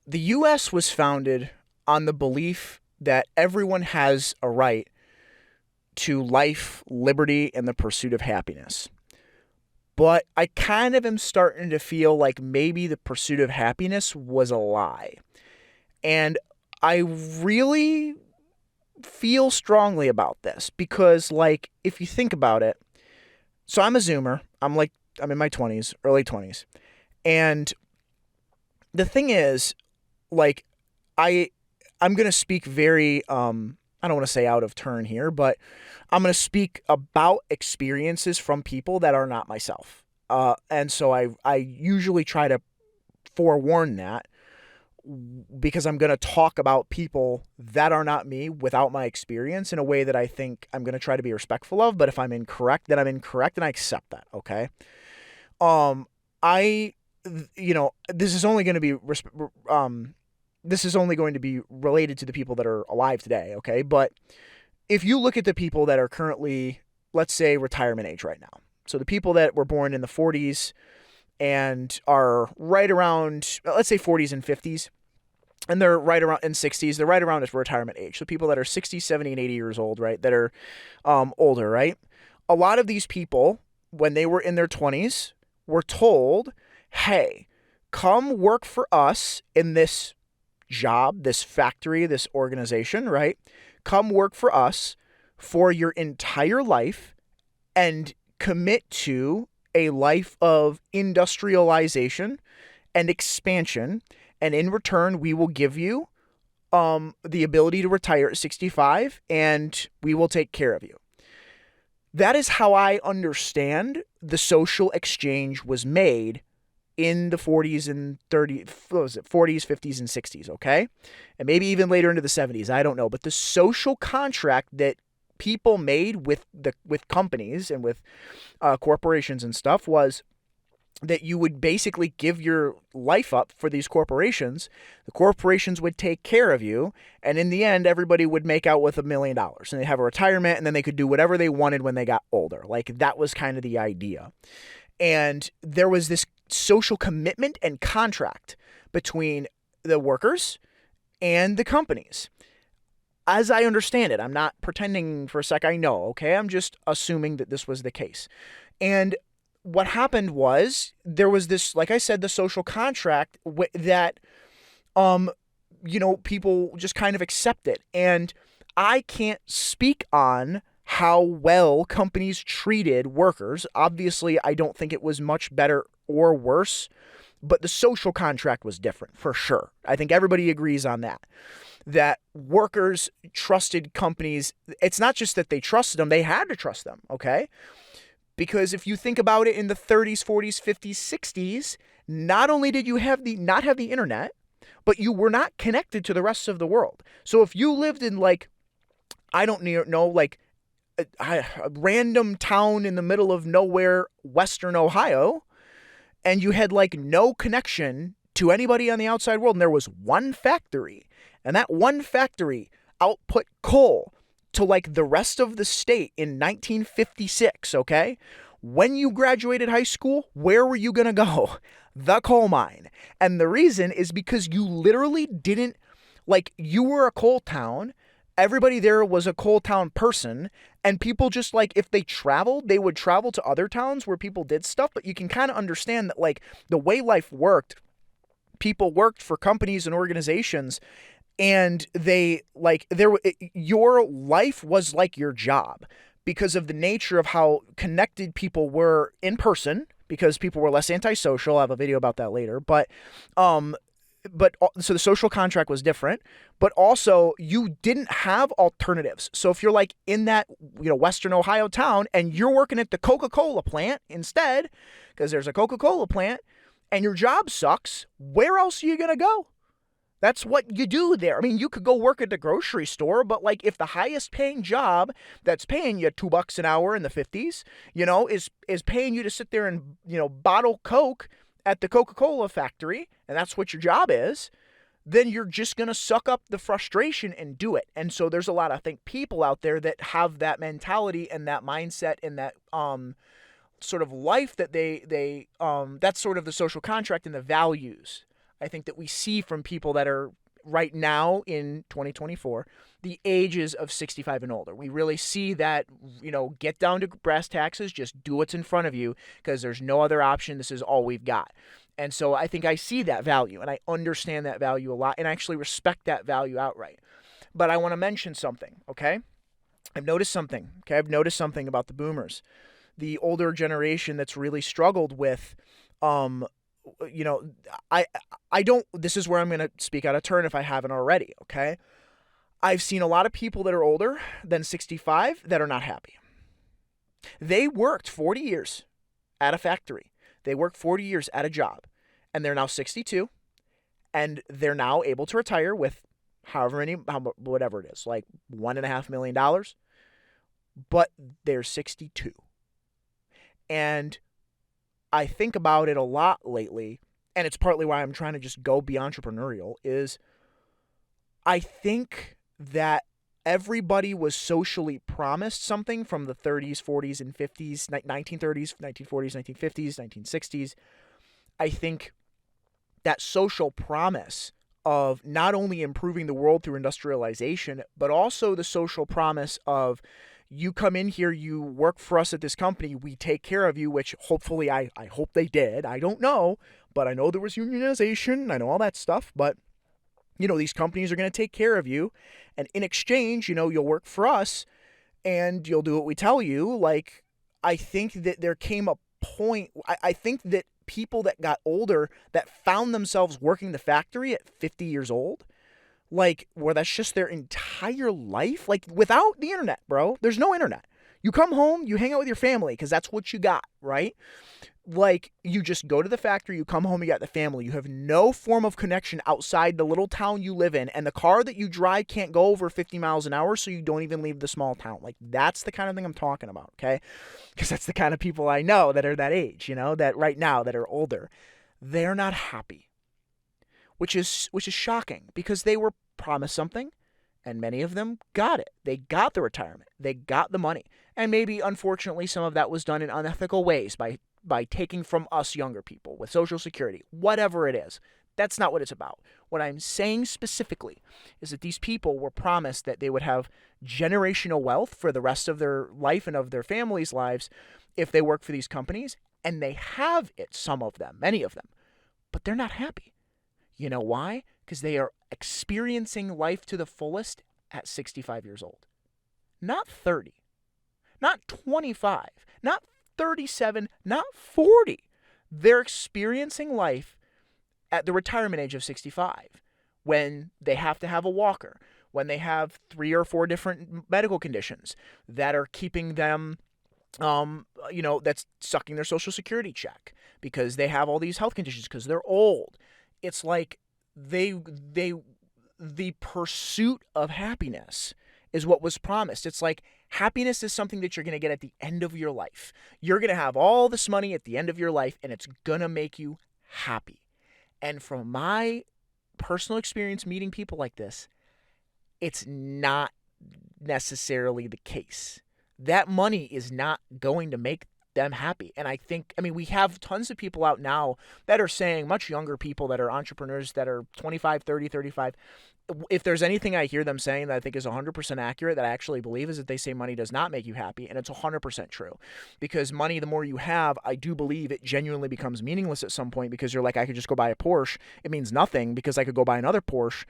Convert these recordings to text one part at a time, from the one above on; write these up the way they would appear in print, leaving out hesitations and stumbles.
the US was founded on the belief that everyone has a right to life, liberty, and the pursuit of happiness. But I kind of am starting to feel like maybe the pursuit of happiness was a lie. And I really feel strongly about this because, like, if you think about it, so I'm a Zoomer. I'm in my 20s, early 20s. And the thing is, like, I I'm gonna speak very I don't want to say out of turn here, but I'm gonna speak about experiences from people that are not myself. And so I usually try to forewarn that because I'm gonna talk about people that are not me without my experience in a way that I think I'm gonna try to be respectful of. But if I'm incorrect, then I'm incorrect, and I accept that. Okay. Um, I, this is only going to be this is only going to be related to the people that are alive today, okay? But if you look at the people that are currently, let's say, retirement age right now, so the people that were born in the 40s and are right around, let's say, 40s and 50s, and they're right around in 60s, they're right around at retirement age. So people that are 60, 70, and 80 years old, right, that are older, right? A lot of these people, when they were in their 20s, were told, hey, come work for us in this job, this factory, this organization, right? Come work for us for your entire life and commit to a life of industrialization and expansion. And in return, we will give you the ability to retire at 65 and we will take care of you. That is how I understand the social exchange was made in the 40s and 30s, what was it, 40s, 50s, and 60s, okay? And maybe even later into the 70s, I don't know. But the social contract that people made with companies and with corporations and stuff was that you would basically give your life up for these corporations. The corporations would take care of you, and in the end, everybody would make out with $1 million, and they'd have a retirement, and then they could do whatever they wanted when they got older. Like, that was kind of the idea. And there was this social commitment and contract between the workers and the companies. As I understand it, I'm not pretending for a sec I know, okay? I'm just assuming that this was the case. And what happened was there was this, like I said, the social contract that, people just kind of accept it. And I can't speak on how well companies treated workers. Obviously, I don't think it was much better or worse, but the social contract was different for sure. I think everybody agrees on that. That workers trusted companies. It's not just that they trusted them, they had to trust them, okay? Because if you think about it in the 30s, 40s, 50s, 60s, not only did you not have the internet, but you were not connected to the rest of the world. So if you lived in, like, I don't know, like a random town in the middle of nowhere, Western Ohio, and you had like no connection to anybody on the outside world, and there was one factory, and that one factory output coal to like the rest of the state in 1956, okay? When you graduated high school, where were you going to go? The coal mine. And the reason is because you literally didn't, like, you were a coal town. Everybody there was a coal town person, and people just, like, if they traveled, they would travel to other towns where people did stuff. But you can kind of understand that, like, the way life worked, people worked for companies and organizations, and they, like, your life was like your job because of the nature of how connected people were in person, because people were less antisocial. I have a video about that later. But so the social contract was different, but also you didn't have alternatives. So if you're like in that, Western Ohio town and you're working at the Coca-Cola plant instead, because there's a Coca-Cola plant, and your job sucks, where else are you going to go? That's what you do there. I mean, you could go work at the grocery store, but like if the highest paying job that's paying you $2 an hour in the 50s, is paying you to sit there and, bottle Coke at the Coca-Cola factory, and that's what your job is, then you're just going to suck up the frustration and do it. And so there's a lot of, I think, people out there that have that mentality and that mindset and that sort of life that they that's sort of the social contract and the values I think that we see from people that are right now in 2024, the ages of 65 and older. We really see that, get down to brass taxes, just do what's in front of you because there's no other option. This is all we've got. And so I think I see that value and I understand that value a lot and I actually respect that value outright. But I want to mention something, okay? I've noticed something about the boomers, the older generation that's really struggled with, I don't, this is where I'm going to speak out of turn if I haven't already, okay? I've seen a lot of people that are older than 65 that are not happy. They worked 40 years at a factory. They worked 40 years at a job, and they're now 62, and they're now able to retire with whatever it is, like $1.5 million, but they're 62. And I think about it a lot lately, and it's partly why I'm trying to just go be entrepreneurial, is I think that everybody was socially promised something from the 30s, 40s, and 50s, 1930s, 1940s, 1950s, 1960s. I think that social promise of not only improving the world through industrialization, but also the social promise of you come in here, you work for us at this company, we take care of you, which hopefully I hope they did. I don't know, but I know there was unionization. I know all that stuff, but these companies are going to take care of you. And in exchange, you'll work for us and you'll do what we tell you. Like, I think that there came a point, I think that people that got older that found themselves working the factory at 50 years old, like, where that's just their entire life, like without the internet, bro, there's no internet. You come home, you hang out with your family because that's what you got, right? Like, you just go to the factory, you come home, you got the family. You have no form of connection outside the little town you live in, and the car that you drive can't go over 50 miles an hour, so you don't even leave the small town. Like, that's the kind of thing I'm talking about, okay? Because that's the kind of people I know that are that age, that right now, that are older. They're not happy, which is shocking because they were promised something, and many of them got it. They got the retirement. They got the money. And maybe, unfortunately, some of that was done in unethical ways by taking from us younger people with Social Security, whatever it is. That's not what it's about. What I'm saying specifically is that these people were promised that they would have generational wealth for the rest of their life and of their families' lives if they work for these companies, and they have it, some of them, many of them, but they're not happy. You know why? Because they are experiencing life to the fullest at 65 years old. Not 30, not 25, not 37, not 40. They're experiencing life at the retirement age of 65 when they have to have a walker, when they have 3 or 4 different medical conditions that are keeping them, that's sucking their Social Security check because they have all these health conditions because they're old. It's like the pursuit of happiness is what was promised. It's like happiness is something that you're going to get at the end of your life. You're going to have all this money at the end of your life, and it's going to make you happy. And from my personal experience meeting people like this, it's not necessarily the case. That money is not going to make them happy. And we have tons of people out now that are saying, much younger people that are entrepreneurs that are 25, 30, 35. If there's anything I hear them saying that I think is 100% accurate, that I actually believe, is that they say money does not make you happy. And it's 100% true, because money, the more you have, I do believe it genuinely becomes meaningless at some point, because you're like, I could just go buy a Porsche. It means nothing because I could go buy another Porsche,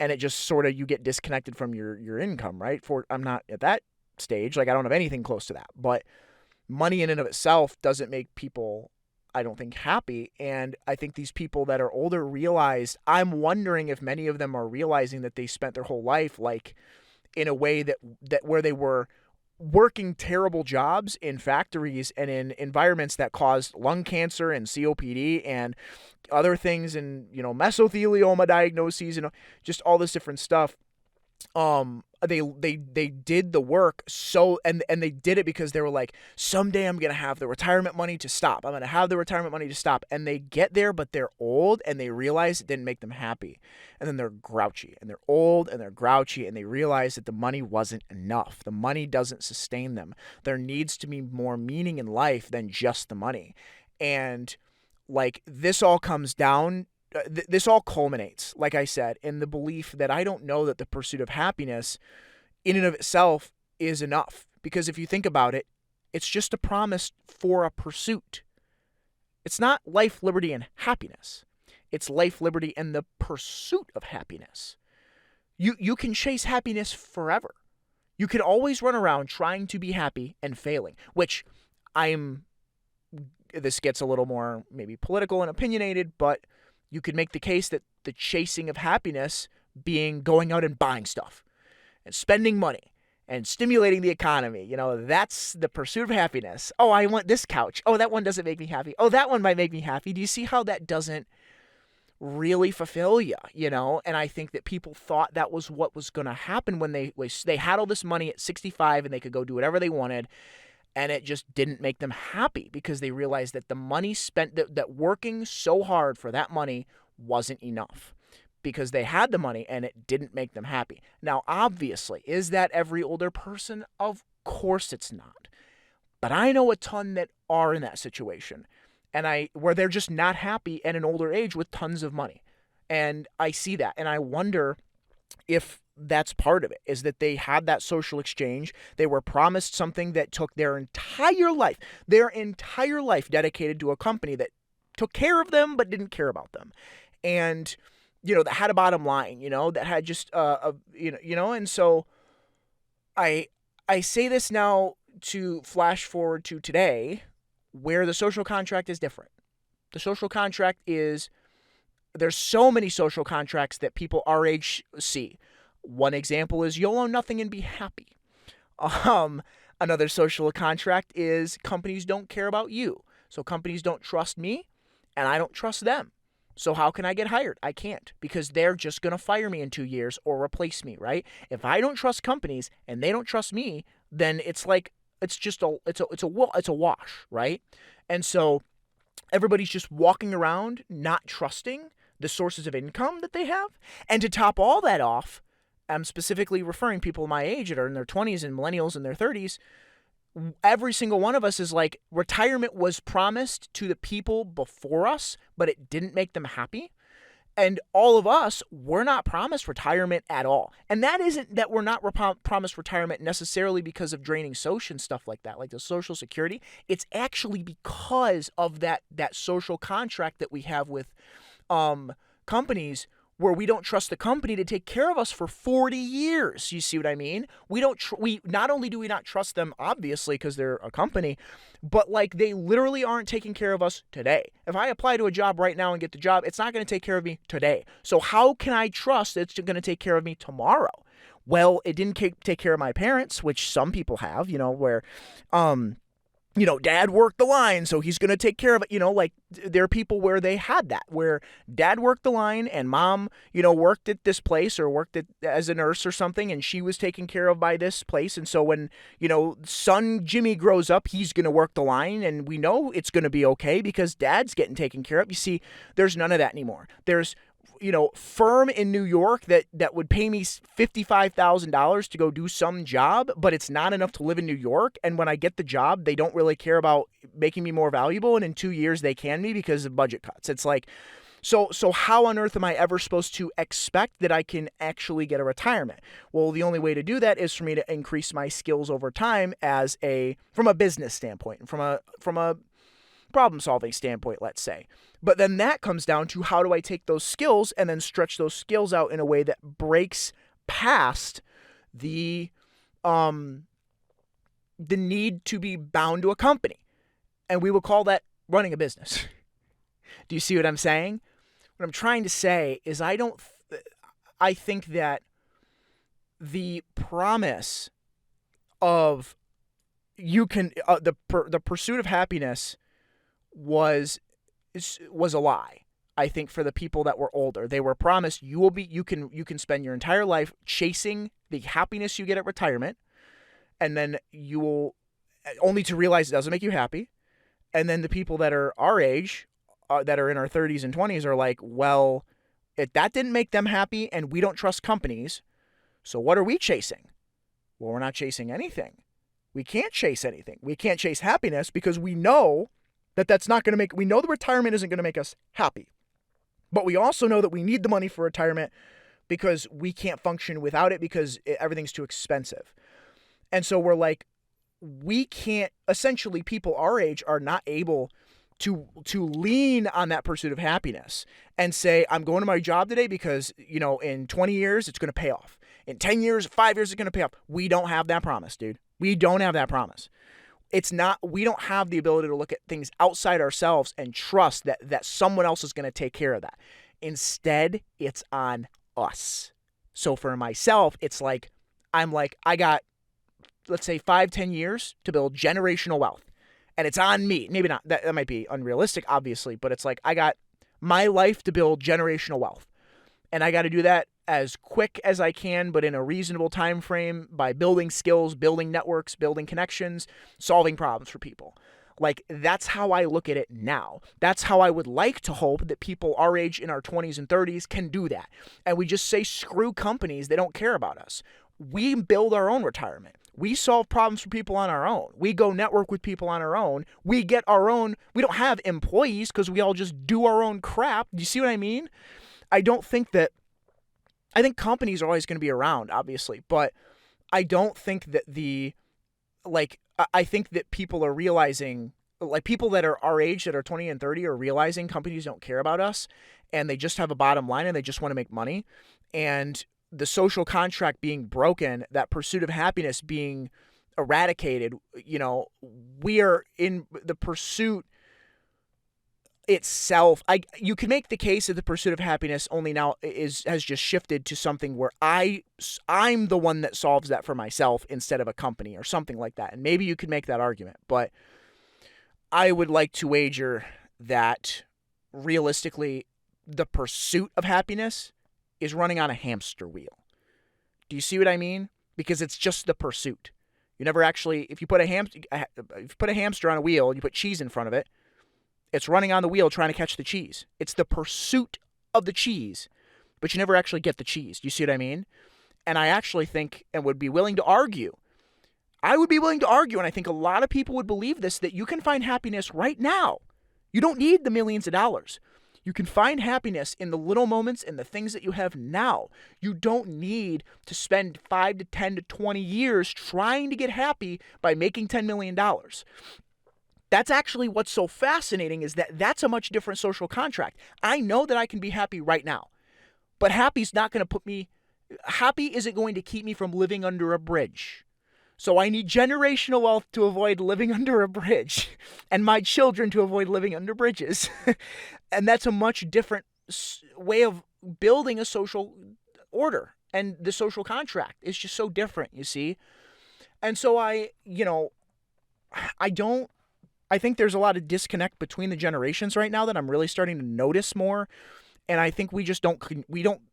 and it just sort of, you get disconnected from your income, right? I'm not at that stage. Like, I don't have anything close to that, but money in and of itself doesn't make people, I don't think, happy. And I think these people that are older realized, I'm wondering if many of them are realizing that they spent their whole life like in a way that where they were working terrible jobs in factories and in environments that caused lung cancer and COPD and other things, and mesothelioma diagnoses and just all this different stuff. They did the work, and they did it because they were like, someday I'm going to have the retirement money to stop. I'm going to have the retirement money to stop. And they get there, but they're old, and they realize it didn't make them happy. And then they're grouchy, and they're old, and they're grouchy, and they realize that the money wasn't enough. The money doesn't sustain them. There needs to be more meaning in life than just the money. And like, this all comes down this all culminates, like I said, in the belief that I don't know that the pursuit of happiness in and of itself is enough. Because if you think about it, it's just a promise for a pursuit. It's not life, liberty, and happiness. It's life, liberty, and the pursuit of happiness. You can chase happiness forever. You can always run around trying to be happy and failing, which this gets a little more maybe political and opinionated, but you could make the case that the chasing of happiness being going out and buying stuff and spending money and stimulating the economy, that's the pursuit of happiness. Oh, I want this couch. Oh, that one doesn't make me happy. Oh, that one might make me happy. Do you see how that doesn't really fulfill you, And I think that people thought that was what was going to happen when they had all this money at 65 and they could go do whatever they wanted. And it just didn't make them happy because they realized that the money spent, that working so hard for that money wasn't enough because they had the money and it didn't make them happy. Now, obviously, is that every older person? Of course it's not. But I know a ton that are in that situation and where they're just not happy at an older age with tons of money. And I see that and I wonder if that's part of it, is that they had that social exchange. They were promised something that took their entire life dedicated to a company that took care of them but didn't care about them. And, that had a bottom line, that had just, and so I say this now to flash forward to today where the social contract is different. The social contract is, there's so many social contracts that people our age see. One example is you'll own nothing and be happy. Another social contract is companies don't care about you. So companies don't trust me and I don't trust them. So how can I get hired? I can't because they're just going to fire me in 2 years or replace me, right? If I don't trust companies and they don't trust me, then it's like, it's a wash, right? And so everybody's just walking around not trusting the sources of income that they have. And to top all that off, I'm specifically referring people my age that are in their 20s and millennials in their 30s. Every single one of us is like, retirement was promised to the people before us, but it didn't make them happy. And all of us were not promised retirement at all. And that isn't that we're not promised retirement necessarily because of draining social and stuff like that, like the Social Security. It's actually because of that social contract that we have with companies where we don't trust the company to take care of us for 40 years. You see what I mean? We not only do we not trust them, obviously, because they're a company, but like they literally aren't taking care of us today. If I apply to a job right now and get the job, it's not going to take care of me today. So how can I trust it's going to take care of me tomorrow? Well, it didn't take care of my parents, which some people have, where, dad worked the line, so he's going to take care of it. Like there are people where they had that, where dad worked the line and mom, worked at this place or worked as a nurse or something, and she was taken care of by this place. And so when, son Jimmy grows up, he's going to work the line and we know it's going to be okay because dad's getting taken care of. You see, there's none of that anymore. There's firm in New York that would pay me $55,000 to go do some job, but it's not enough to live in New York. And when I get the job, they don't really care about making me more valuable. And in 2 years, they can me because of budget cuts. It's like, so how on earth am I ever supposed to expect that I can actually get a retirement? Well, the only way to do that is for me to increase my skills over time from a business standpoint, from a problem-solving standpoint, let's say. But then that comes down to how do I take those skills and then stretch those skills out in a way that breaks past the need to be bound to a company. And we will call that running a business. Do you see what I'm saying? What I'm trying to say is I think that the promise of the pursuit of happiness was a lie. I think for the people that were older, they were promised you can spend your entire life chasing the happiness you get at retirement, and then you will only to realize it doesn't make you happy. And then the people that are our age, that are in our 30s and 20s, are like, well, that didn't make them happy, and we don't trust companies. So what are we chasing? Well, we're not chasing anything. We can't chase anything. We can't chase happiness because we know that's not going to we know the retirement isn't going to make us happy. But we also know that we need the money for retirement because we can't function without it because everything's too expensive. And so we're like, we can't, essentially people our age are not able to lean on that pursuit of happiness and say, I'm going to my job today because, in 20 years, it's going to pay off. In 10 years, 5 years, it's going to pay off. We don't have that promise, dude. We don't have that promise. We don't have the ability to look at things outside ourselves and trust that someone else is going to take care of that. Instead, it's on us. So for myself, it's like, I got, let's say 5-10 years to build generational wealth. And it's on me. Maybe not, that might be unrealistic, obviously, but it's like, I got my life to build generational wealth. And I got to do that as quick as I can, but in a reasonable time frame by building skills, building networks, building connections, solving problems for people. Like, that's how I look at it now. That's how I would like to hope that people our age in our 20s and 30s can do that. And we just say, screw companies, they don't care about us. We build our own retirement. We solve problems for people on our own. We go network with people on our own. We get our own, we don't have employees because we all just do our own crap. Do you see what I mean? I think companies are always going to be around, obviously, but I don't think that I think that people are realizing, like people that are our age that are 20 and 30 are realizing companies don't care about us and they just have a bottom line and they just want to make money. And the social contract being broken, that pursuit of happiness being eradicated, we are in the pursuit itself. You can make the case that the pursuit of happiness only now has just shifted to something where I'm the one that solves that for myself instead of a company or something like that. And maybe you could make that argument, but I would like to wager that realistically the pursuit of happiness is running on a hamster wheel. Do you see what I mean? Because it's just the pursuit. You never actually, if you put a hamster on a wheel and you put cheese in front of it, it's running on the wheel trying to catch the cheese. It's the pursuit of the cheese, but you never actually get the cheese. Do you see what I mean? And I actually think, and would be willing to argue, and I think a lot of people would believe this, that you can find happiness right now. You don't need the millions of dollars. You can find happiness in the little moments and the things that you have now. You don't need to spend 5 to 10 to 20 years trying to get happy by making $10 million. That's actually what's so fascinating, is that that's a much different social contract. I know that I can be happy right now, but happy isn't going to keep me from living under a bridge. So I need generational wealth to avoid living under a bridge, and my children to avoid living under bridges. And that's a much different way of building a social order, and the social contract is just so different, you see? And so I think there's a lot of disconnect between the generations right now that I'm really starting to notice more. And I think we just don't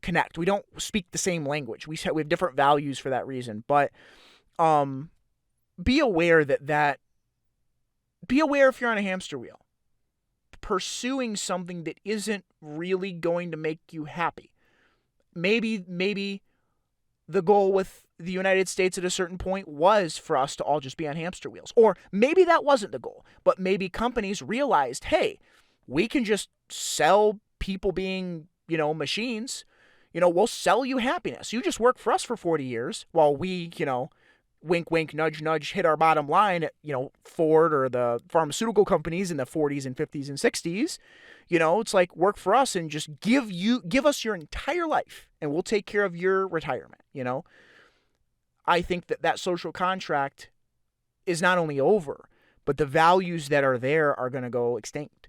connect. We don't speak the same language. We have different values for that reason. But be aware be aware if you're on a hamster wheel, pursuing something that isn't really going to make you happy. Maybe the goal with the United States at a certain point was for us to all just be on hamster wheels. Or maybe that wasn't the goal, but maybe companies realized, hey, we can just sell people being, machines. We'll sell you happiness. You just work for us for 40 years while we, wink, wink, nudge, nudge, hit our bottom line at, Ford or the pharmaceutical companies in the 40s and 50s and 60s. It's like, work for us and just give us your entire life and we'll take care of your retirement. I think that social contract is not only over, but the values that are there are going to go extinct.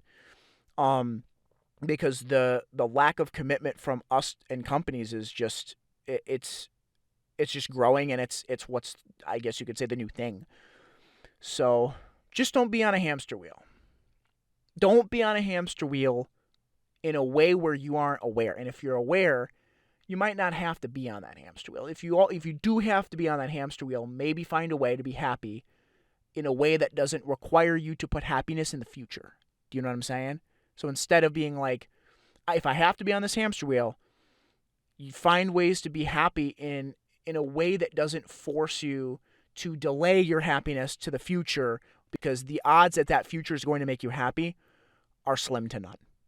Because the lack of commitment from us and companies is just, it's just growing, and it's what's, I guess you could say, the new thing. So just don't be on a hamster wheel. Don't be on a hamster wheel in a way where you aren't aware. And if you're aware, you might not have to be on that hamster wheel. If you do have to be on that hamster wheel, maybe find a way to be happy in a way that doesn't require you to put happiness in the future. Do you know what I'm saying? So instead of being like, if I have to be on this hamster wheel, you find ways to be happy in a way that doesn't force you to delay your happiness to the future, because the odds that future is going to make you happy are slim to none.